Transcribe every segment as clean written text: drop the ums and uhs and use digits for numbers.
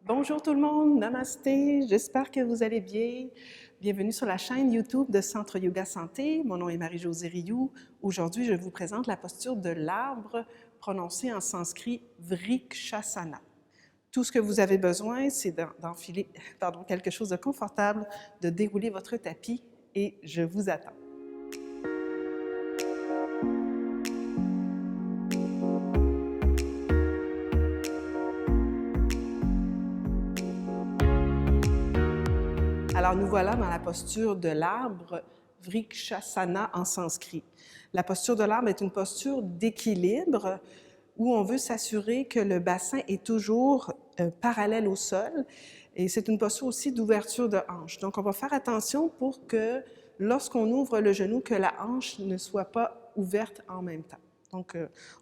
Bonjour tout le monde, namasté, j'espère que vous allez bien. Bienvenue sur la chaîne YouTube de Centre Yoga Santé. Mon nom est Marie-Josée Rioux. Aujourd'hui, je vous présente la posture de l'arbre prononcée en sanskrit Vrikshasana. Tout ce que vous avez besoin, c'est d'enfiler quelque chose de confortable, de dérouler votre tapis et je vous attends. Alors, nous voilà dans la posture de l'arbre, Vrikshasana en sanskrit. La posture de l'arbre est une posture d'équilibre où on veut s'assurer que le bassin est toujours parallèle au sol. Et c'est une posture aussi d'ouverture de hanche. Donc, on va faire attention pour que lorsqu'on ouvre le genou, que la hanche ne soit pas ouverte en même temps. Donc,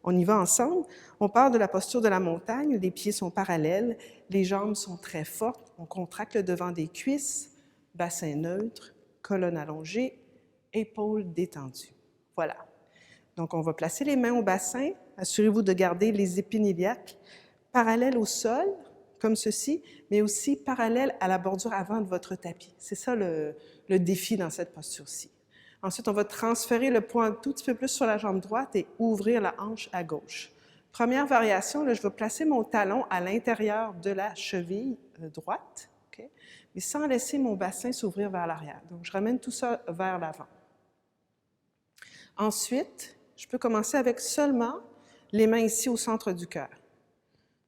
on y va ensemble. On part de la posture de la montagne. Les pieds sont parallèles, les jambes sont très fortes. On contracte le devant des cuisses. Bassin neutre, colonne allongée, épaules détendues. Voilà. Donc, on va placer les mains au bassin. Assurez-vous de garder les épines iliaques parallèles au sol, comme ceci, mais aussi parallèles à la bordure avant de votre tapis. C'est ça le défi dans cette posture-ci. Ensuite, on va transférer le poids un tout petit peu plus sur la jambe droite et ouvrir la hanche à gauche. Première variation, là, je vais placer mon talon à l'intérieur de la cheville droite, okay? Mais sans laisser mon bassin s'ouvrir vers l'arrière. Donc, je ramène tout ça vers l'avant. Ensuite, je peux commencer avec seulement les mains ici au centre du cœur.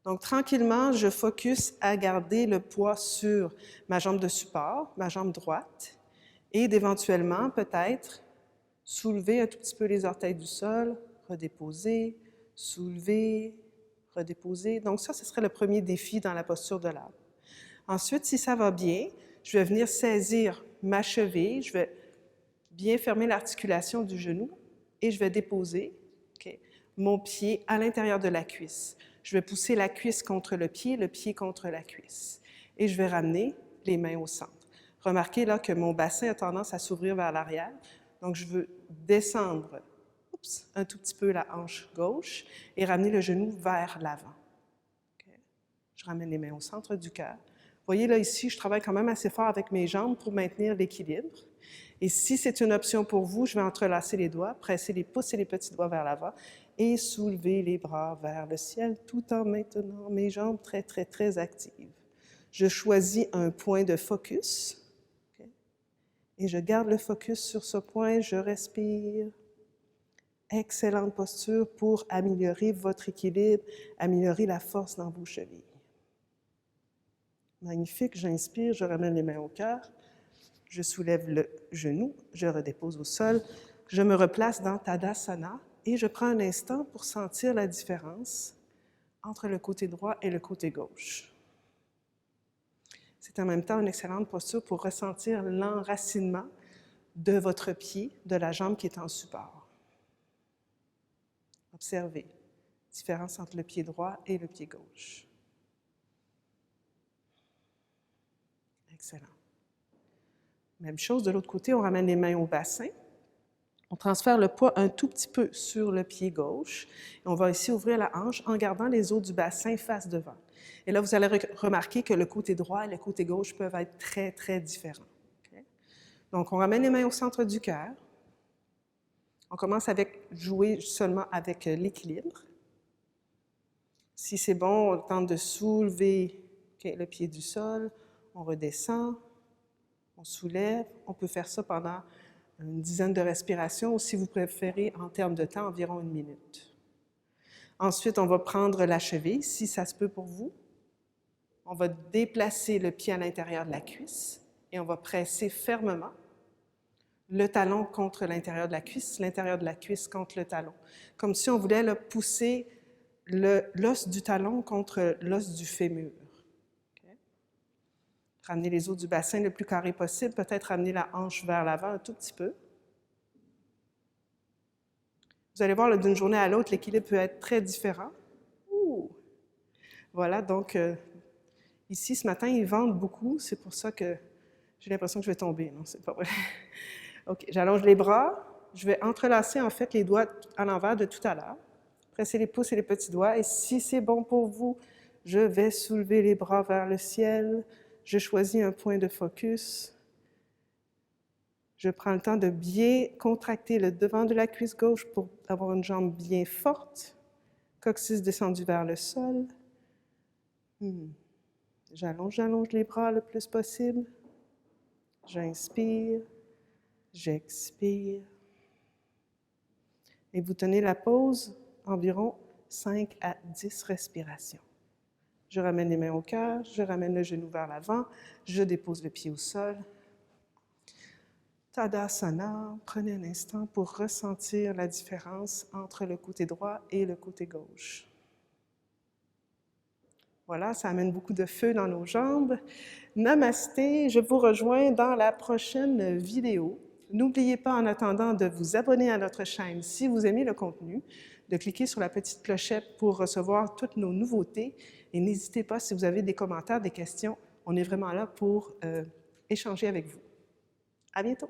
Donc, tranquillement, je focus à garder le poids sur ma jambe de support, ma jambe droite, et d'éventuellement, peut-être, soulever un tout petit peu les orteils du sol, redéposer, soulever, redéposer. Donc, ça, ce serait le premier défi dans la posture de l'arbre. Ensuite, si ça va bien, je vais venir saisir ma cheville, je vais bien fermer l'articulation du genou et je vais déposer mon pied à l'intérieur de la cuisse. Je vais pousser la cuisse contre le pied contre la cuisse. Et je vais ramener les mains au centre. Remarquez là que mon bassin a tendance à s'ouvrir vers l'arrière. Donc, je veux descendre un tout petit peu la hanche gauche et ramener le genou vers l'avant. Je ramène les mains au centre du cœur. Vous voyez, là, ici, je travaille quand même assez fort avec mes jambes pour maintenir l'équilibre. Et si c'est une option pour vous, je vais entrelacer les doigts, presser les pouces et les petits doigts vers l'avant et soulever les bras vers le ciel tout en maintenant mes jambes très, très, très actives. Je choisis un point de focus et je garde le focus sur ce point, je respire. Excellente posture pour améliorer votre équilibre, améliorer la force dans vos chevilles. Magnifique, j'inspire, je ramène les mains au cœur, je soulève le genou, je redépose au sol, je me replace dans Tadasana et je prends un instant pour sentir la différence entre le côté droit et le côté gauche. C'est en même temps une excellente posture pour ressentir l'enracinement de votre pied, de la jambe qui est en support. Observez la différence entre le pied droit et le pied gauche. Excellent. Même chose, de l'autre côté, on ramène les mains au bassin. On transfère le poids un tout petit peu sur le pied gauche. Et on va ici ouvrir la hanche en gardant les os du bassin face devant. Et là, vous allez remarquer que le côté droit et le côté gauche peuvent être très, très différents. Okay? Donc, on ramène les mains au centre du cœur. On commence avec jouer seulement avec l'équilibre. Si c'est bon, on tente de soulever le pied du sol. On redescend, on soulève. On peut faire ça pendant une dizaine de respirations ou si vous préférez, en termes de temps, environ 1 minute. Ensuite, on va prendre la cheville, si ça se peut pour vous. On va déplacer le pied à l'intérieur de la cuisse et on va presser fermement le talon contre l'intérieur de la cuisse contre le talon. Comme si on voulait pousser l'os du talon contre l'os du fémur. Ramener les os du bassin le plus carré possible, peut-être ramener la hanche vers l'avant un tout petit peu. Vous allez voir, d'une journée à l'autre, l'équilibre peut être très différent. Ouh. Voilà, donc ici, ce matin, ils vendent beaucoup. C'est pour ça que j'ai l'impression que je vais tomber. Non, c'est pas vrai. OK, j'allonge les bras. Je vais entrelacer, en fait, les doigts à l'envers de tout à l'heure. Presser les pouces et les petits doigts. Et si c'est bon pour vous, Je vais soulever les bras vers le ciel. Je choisis un point de focus. Je prends le temps de bien contracter le devant de la cuisse gauche pour avoir une jambe bien forte. Coccyx descendu vers le sol. J'allonge les bras le plus possible. J'inspire. J'expire. Et vous tenez la pause environ 5 à 10 respirations. Je ramène les mains au cœur, je ramène le genou vers l'avant, je dépose le pied au sol. Tadasana, prenez un instant pour ressentir la différence entre le côté droit et le côté gauche. Voilà, ça amène beaucoup de feu dans nos jambes. Namasté, je vous rejoins dans la prochaine vidéo. N'oubliez pas en attendant de vous abonner à notre chaîne si vous aimez le contenu, de cliquer sur la petite clochette pour recevoir toutes nos nouveautés et n'hésitez pas si vous avez des commentaires, des questions, on est vraiment là pour échanger avec vous. À bientôt!